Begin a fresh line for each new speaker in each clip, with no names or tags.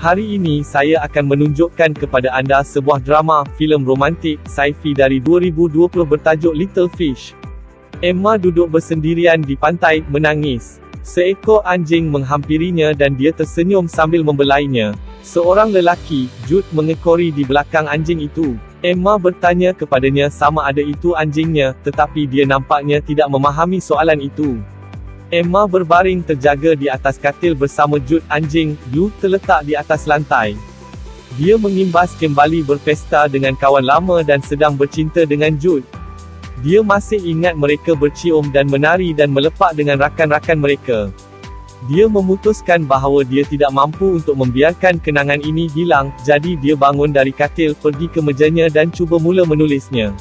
Hari ini saya akan menunjukkan kepada anda sebuah drama, filem romantik, sci-fi dari 2020 bertajuk Little Fish. Emma duduk bersendirian di pantai, menangis. Seekor anjing menghampirinya dan dia tersenyum sambil membelainya. Seorang lelaki, Jude, mengekori di belakang anjing itu. Emma bertanya kepadanya sama ada itu anjingnya, tetapi dia nampaknya tidak memahami soalan itu. Emma berbaring terjaga di atas katil bersama Jude. Anjing, Blue, terletak di atas lantai. Dia mengimbas kembali berpesta dengan kawan lama dan sedang bercinta dengan Jude. Dia masih ingat mereka bercium dan menari dan melepak dengan rakan-rakan mereka. Dia memutuskan bahawa dia tidak mampu untuk membiarkan kenangan ini hilang, jadi dia bangun dari katil, pergi ke mejanya dan cuba mula menulisnya.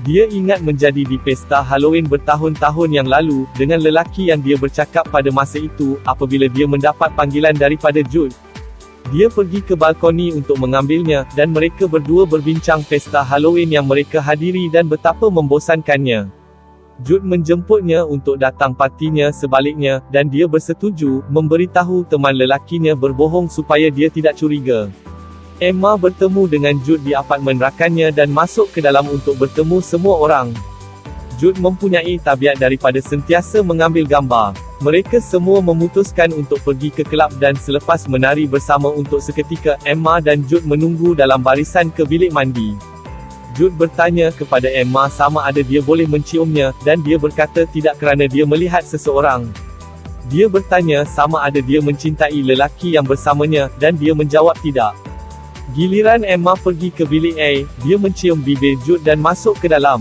Dia ingat menjadi di pesta Halloween bertahun-tahun yang lalu, dengan lelaki yang dia bercakap pada masa itu, apabila dia mendapat panggilan daripada Jude. Dia pergi ke balkoni untuk mengambilnya, dan mereka berdua berbincang pesta Halloween yang mereka hadiri dan betapa membosankannya. Jude menjemputnya untuk datang partinya sebaliknya, dan dia bersetuju, memberitahu teman lelakinya berbohong supaya dia tidak curiga. Emma bertemu dengan Jude di apartmen rakannya dan masuk ke dalam untuk bertemu semua orang. Jude mempunyai tabiat daripada sentiasa mengambil gambar. Mereka semua memutuskan untuk pergi ke kelab dan selepas menari bersama untuk seketika, Emma dan Jude menunggu dalam barisan ke bilik mandi. Jude bertanya kepada Emma sama ada dia boleh menciumnya, dan dia berkata tidak kerana dia melihat seseorang. Dia bertanya sama ada dia mencintai lelaki yang bersamanya, dan dia menjawab tidak. Giliran Emma pergi ke bilik A, dia mencium bibir Jude dan masuk ke dalam.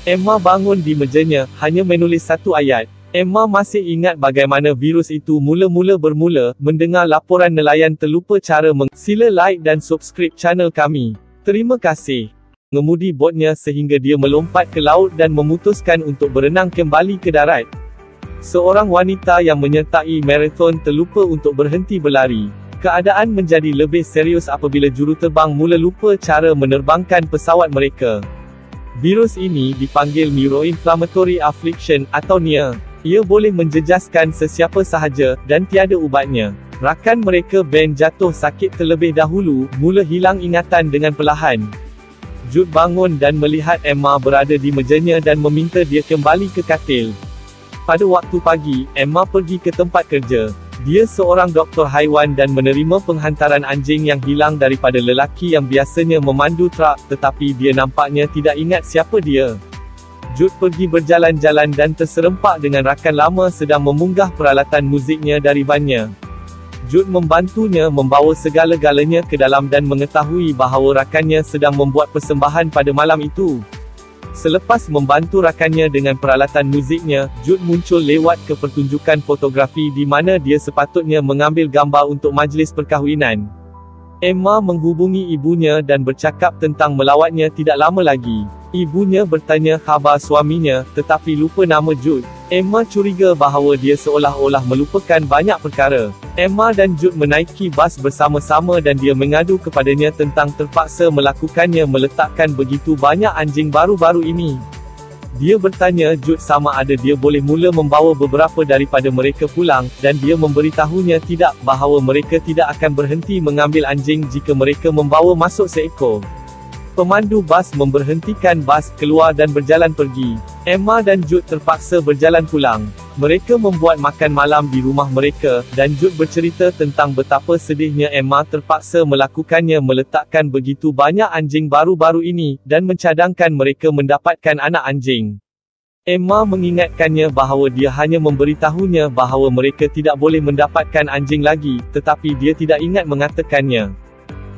Emma bangun di mejanya, hanya menulis satu ayat. Emma masih ingat bagaimana virus itu mula-mula bermula. Mendengar laporan nelayan terlupa cara Sila like dan subscribe channel kami. Terima kasih. Mengemudi botnya sehingga dia melompat ke laut dan memutuskan untuk berenang kembali ke darat. Seorang wanita yang menyertai marathon terlupa untuk berhenti berlari. Keadaan menjadi lebih serius apabila juruterbang mula lupa cara menerbangkan pesawat mereka. Virus ini dipanggil Neuroinflammatory Affliction, atau NIA. Ia boleh menjejaskan sesiapa sahaja, dan tiada ubatnya. Rakan mereka Ben jatuh sakit terlebih dahulu, mula hilang ingatan dengan perlahan. Jude bangun dan melihat Emma berada di mejanya dan meminta dia kembali ke katil. Pada waktu pagi, Emma pergi ke tempat kerja. Dia seorang doktor haiwan dan menerima penghantaran anjing yang hilang daripada lelaki yang biasanya memandu truk, tetapi dia nampaknya tidak ingat siapa dia. Jude pergi berjalan-jalan dan terserempak dengan rakan lama sedang memunggah peralatan muziknya dari bannya. Jude membantunya membawa segala-galanya ke dalam dan mengetahui bahawa rakannya sedang membuat persembahan pada malam itu. Selepas membantu rakannya dengan peralatan muziknya, Jude muncul lewat ke pertunjukan fotografi di mana dia sepatutnya mengambil gambar untuk majlis perkahwinan. Emma menghubungi ibunya dan bercakap tentang melawatnya tidak lama lagi. Ibunya bertanya khabar suaminya, tetapi lupa nama Jude. Emma curiga bahawa dia seolah-olah melupakan banyak perkara. Emma dan Jude menaiki bas bersama-sama dan dia mengadu kepadanya tentang terpaksa melakukannya meletakkan begitu banyak anjing baru-baru ini. Dia bertanya Jude sama ada dia boleh mula membawa beberapa daripada mereka pulang, dan dia memberitahunya tidak, bahawa mereka tidak akan berhenti mengambil anjing jika mereka membawa masuk seekor. Pemandu bas memberhentikan bas, keluar dan berjalan pergi. Emma dan Jude terpaksa berjalan pulang. Mereka membuat makan malam di rumah mereka, dan Jude bercerita tentang betapa sedihnya Emma terpaksa melakukannya meletakkan begitu banyak anjing baru-baru ini, dan mencadangkan mereka mendapatkan anak anjing. Emma mengingatkannya bahawa dia hanya memberitahunya bahawa mereka tidak boleh mendapatkan anjing lagi, tetapi dia tidak ingat mengatakannya.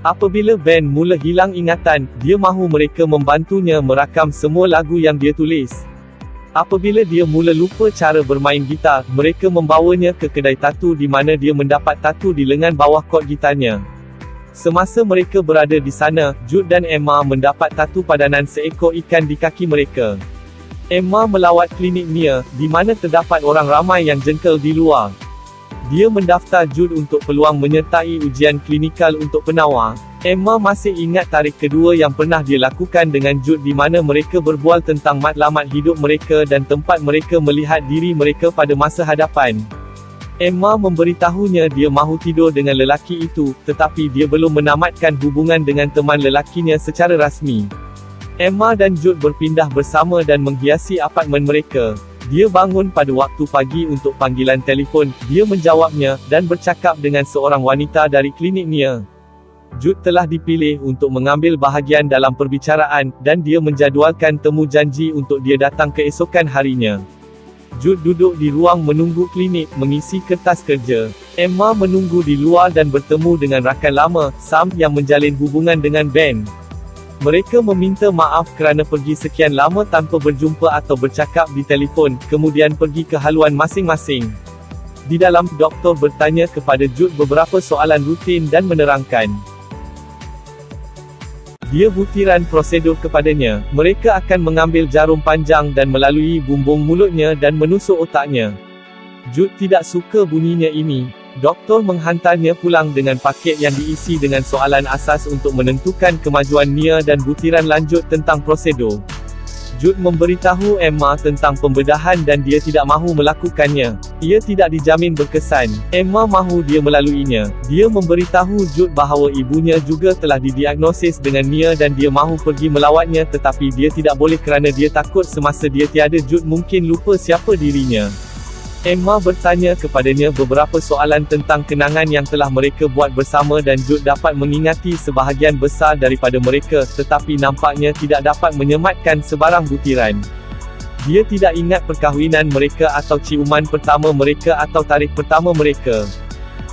Apabila Ben mula hilang ingatan, dia mahu mereka membantunya merakam semua lagu yang dia tulis. Apabila dia mula lupa cara bermain gitar, mereka membawanya ke kedai tatu di mana dia mendapat tatu di lengan bawah kot gitarnya. Semasa mereka berada di sana, Jude dan Emma mendapat tatu padanan seekor ikan di kaki mereka. Emma melawat klinik Nia, di mana terdapat orang ramai yang jengkel di luar. Dia mendaftar Jude untuk peluang menyertai ujian klinikal untuk penawar. Emma masih ingat tarik kedua yang pernah dia lakukan dengan Jude di mana mereka berbual tentang matlamat hidup mereka dan tempat mereka melihat diri mereka pada masa hadapan. Emma memberitahunya dia mahu tidur dengan lelaki itu, tetapi dia belum menamatkan hubungan dengan teman lelakinya secara rasmi. Emma dan Jude berpindah bersama dan menghiasi apartmen mereka. Dia bangun pada waktu pagi untuk panggilan telefon, dia menjawabnya, dan bercakap dengan seorang wanita dari klinik Nia. Jude telah dipilih untuk mengambil bahagian dalam perbicaraan, dan dia menjadualkan temu janji untuk dia datang keesokan harinya. Jude duduk di ruang menunggu klinik, mengisi kertas kerja. Emma menunggu di luar dan bertemu dengan rakan lama, Sam, yang menjalin hubungan dengan Ben. Mereka meminta maaf kerana pergi sekian lama tanpa berjumpa atau bercakap di telefon, kemudian pergi ke haluan masing-masing. Di dalam, doktor bertanya kepada Jude beberapa soalan rutin dan menerangkan dia butiran prosedur kepadanya. Mereka akan mengambil jarum panjang dan melalui bumbung mulutnya dan menusuk otaknya. Jude tidak suka bunyinya ini. Doktor menghantarnya pulang dengan paket yang diisi dengan soalan asas untuk menentukan kemajuan Nia dan butiran lanjut tentang prosedur. Jude memberitahu Emma tentang pembedahan dan dia tidak mahu melakukannya. Ia tidak dijamin berkesan. Emma mahu dia melaluinya. Dia memberitahu Jude bahawa ibunya juga telah didiagnosis dengan Nia dan dia mahu pergi melawatnya tetapi dia tidak boleh kerana dia takut semasa dia tiada Jude mungkin lupa siapa dirinya. Emma bertanya kepadanya beberapa soalan tentang kenangan yang telah mereka buat bersama dan Jude dapat mengingati sebahagian besar daripada mereka, tetapi nampaknya tidak dapat menyematkan sebarang butiran. Dia tidak ingat perkahwinan mereka atau ciuman pertama mereka atau tarik pertama mereka.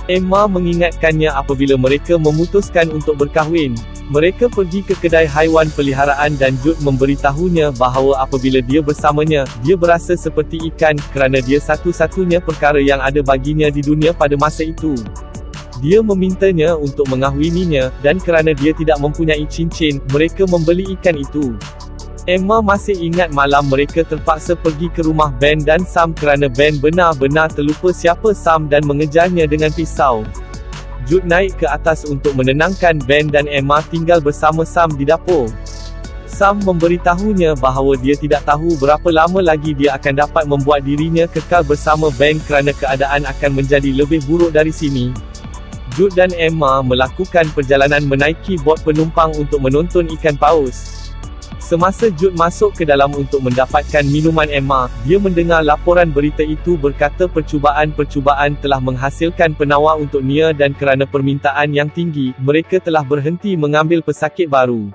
Emma mengingatkannya apabila mereka memutuskan untuk berkahwin. Mereka pergi ke kedai haiwan peliharaan dan Jude memberitahunya bahawa apabila dia bersamanya, dia berasa seperti ikan, kerana dia satu-satunya perkara yang ada baginya di dunia pada masa itu. Dia memintanya untuk mengahwininya, dan kerana dia tidak mempunyai cincin, mereka membeli ikan itu. Emma masih ingat malam mereka terpaksa pergi ke rumah Ben dan Sam kerana Ben benar-benar terlupa siapa Sam dan mengejarnya dengan pisau. Jude naik ke atas untuk menenangkan Ben dan Emma tinggal bersama Sam di dapur. Sam memberitahunya bahawa dia tidak tahu berapa lama lagi dia akan dapat membuat dirinya kekal bersama Ben kerana keadaan akan menjadi lebih buruk dari sini. Jude dan Emma melakukan perjalanan menaiki bot penumpang untuk menonton ikan paus. Semasa Jude masuk ke dalam untuk mendapatkan minuman Emma, dia mendengar laporan berita itu berkata percubaan-percubaan telah menghasilkan penawar untuk Nia dan kerana permintaan yang tinggi, mereka telah berhenti mengambil pesakit baru.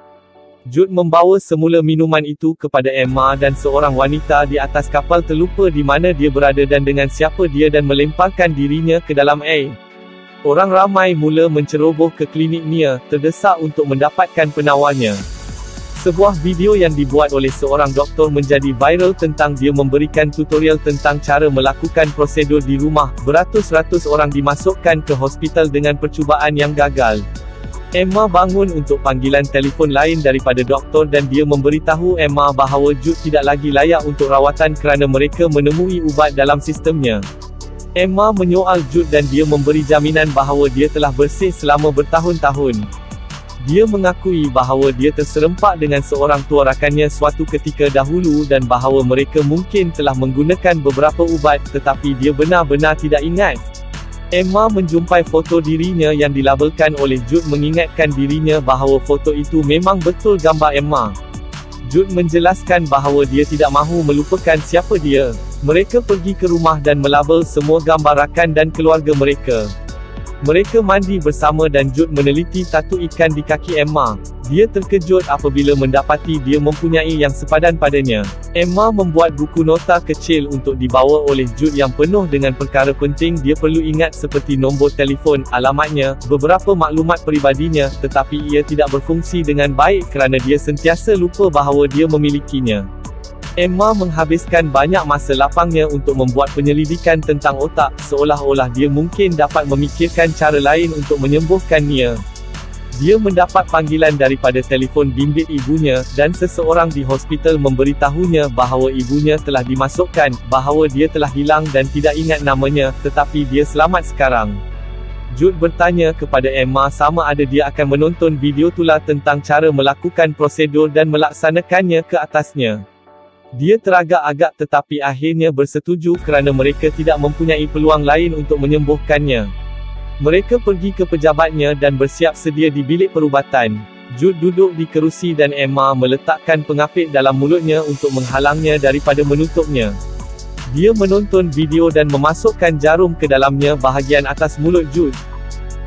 Jude membawa semula minuman itu kepada Emma dan seorang wanita di atas kapal terlupa di mana dia berada dan dengan siapa dia dan melemparkan dirinya ke dalam air. Orang ramai mula menceroboh ke klinik Nia, terdesak untuk mendapatkan penawarnya. Sebuah video yang dibuat oleh seorang doktor menjadi viral tentang dia memberikan tutorial tentang cara melakukan prosedur di rumah. Beratus-ratus orang dimasukkan ke hospital dengan percubaan yang gagal. Emma bangun untuk panggilan telefon lain daripada doktor dan dia memberitahu Emma bahawa Jude tidak lagi layak untuk rawatan kerana mereka menemui ubat dalam sistemnya. Emma menyoal Jude dan dia memberi jaminan bahawa dia telah bersih selama bertahun-tahun. Dia mengakui bahawa dia terserempak dengan seorang tua rakannya suatu ketika dahulu dan bahawa mereka mungkin telah menggunakan beberapa ubat, tetapi dia benar-benar tidak ingat. Emma menjumpai foto dirinya yang dilabelkan oleh Jude mengingatkan dirinya bahawa foto itu memang betul gambar Emma. Jude menjelaskan bahawa dia tidak mahu melupakan siapa dia. Mereka pergi ke rumah dan melabel semua gambar rakan dan keluarga mereka. Mereka mandi bersama dan Jude meneliti tatu ikan di kaki Emma. Dia terkejut apabila mendapati dia mempunyai yang sepadan padanya. Emma membuat buku nota kecil untuk dibawa oleh Jude yang penuh dengan perkara penting dia perlu ingat seperti nombor telefon, alamatnya, beberapa maklumat peribadinya, tetapi ia tidak berfungsi dengan baik kerana dia sentiasa lupa bahawa dia memilikinya. Emma menghabiskan banyak masa lapangnya untuk membuat penyelidikan tentang otak, seolah-olah dia mungkin dapat memikirkan cara lain untuk menyembuhkan Nia. Dia mendapat panggilan daripada telefon bimbit ibunya, dan seseorang di hospital memberitahunya bahawa ibunya telah dimasukkan, bahawa dia telah hilang dan tidak ingat namanya, tetapi dia selamat sekarang. Jude bertanya kepada Emma sama ada dia akan menonton video tular tentang cara melakukan prosedur dan melaksanakannya ke atasnya. Dia teragak-agak tetapi akhirnya bersetuju kerana mereka tidak mempunyai peluang lain untuk menyembuhkannya. Mereka pergi ke pejabatnya dan bersiap sedia di bilik perubatan. Jude duduk di kerusi dan Emma meletakkan pengapit dalam mulutnya untuk menghalangnya daripada menutupnya. Dia menonton video dan memasukkan jarum ke dalamnya bahagian atas mulut Jude.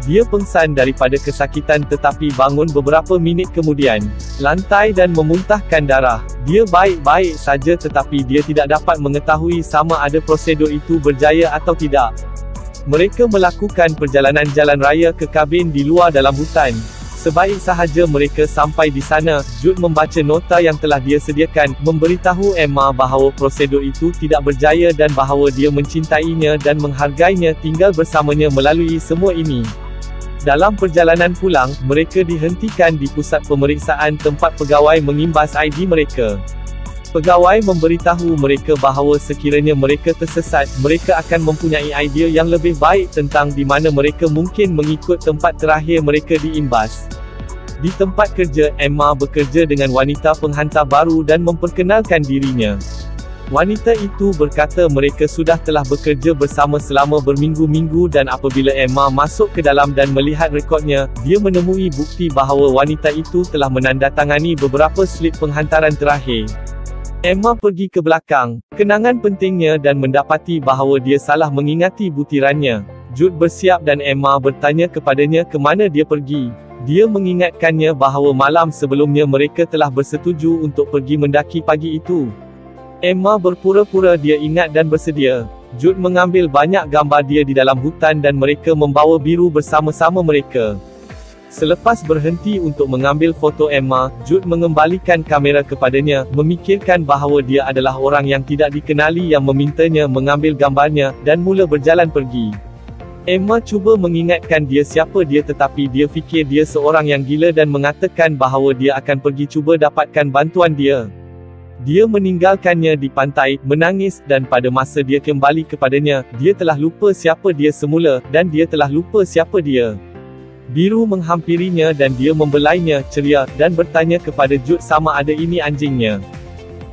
Dia pengsan daripada kesakitan tetapi bangun beberapa minit kemudian, lantai dan memuntahkan darah. Dia baik-baik saja tetapi dia tidak dapat mengetahui sama ada prosedur itu berjaya atau tidak. Mereka melakukan perjalanan jalan raya ke kabin di luar dalam hutan. Sebaik sahaja mereka sampai di sana, Jude membaca nota yang telah dia sediakan, memberitahu Emma bahawa prosedur itu tidak berjaya dan bahawa dia mencintainya dan menghargainya tinggal bersamanya melalui semua ini. Dalam perjalanan pulang, mereka dihentikan di pusat pemeriksaan tempat pegawai mengimbas ID mereka. Pegawai memberitahu mereka bahawa sekiranya mereka tersesat, mereka akan mempunyai idea yang lebih baik tentang di mana mereka mungkin mengikut tempat terakhir mereka diimbas. Di tempat kerja, Emma bekerja dengan wanita penghantar baru dan memperkenalkan dirinya. Wanita itu berkata mereka sudah telah bekerja bersama selama berminggu-minggu dan apabila Emma masuk ke dalam dan melihat rekodnya, dia menemui bukti bahawa wanita itu telah menandatangani beberapa slip penghantaran terakhir. Emma pergi ke belakang, kenangan pentingnya dan mendapati bahawa dia salah mengingati butirannya. Jude bersiap dan Emma bertanya kepadanya ke mana dia pergi. Dia mengingatkannya bahawa malam sebelumnya mereka telah bersetuju untuk pergi mendaki pagi itu. Emma berpura-pura dia ingat dan bersedia. Jude mengambil banyak gambar dia di dalam hutan dan mereka membawa biru bersama-sama mereka. Selepas berhenti untuk mengambil foto Emma, Jude mengembalikan kamera kepadanya, memikirkan bahawa dia adalah orang yang tidak dikenali yang memintanya mengambil gambarnya, dan mula berjalan pergi. Emma cuba mengingatkan dia siapa dia tetapi dia fikir dia seorang yang gila dan mengatakan bahawa dia akan pergi cuba dapatkan bantuan dia. Dia meninggalkannya di pantai, menangis, dan pada masa dia kembali kepadanya, dia telah lupa siapa dia semula, dan dia telah lupa siapa dia. Biru menghampirinya dan dia membelainya, ceria, dan bertanya kepada Jude sama ada ini anjingnya.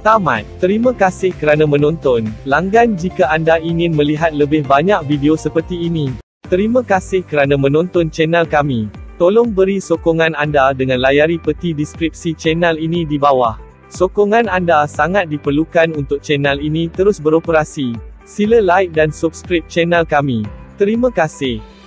Tamat. Terima kasih kerana menonton. Langgan jika anda ingin melihat lebih banyak video seperti ini. Terima kasih kerana menonton channel kami. Tolong beri sokongan anda dengan layari peti deskripsi channel ini di bawah. Sokongan anda sangat diperlukan untuk channel ini terus beroperasi. Sila like dan subscribe channel kami. Terima kasih.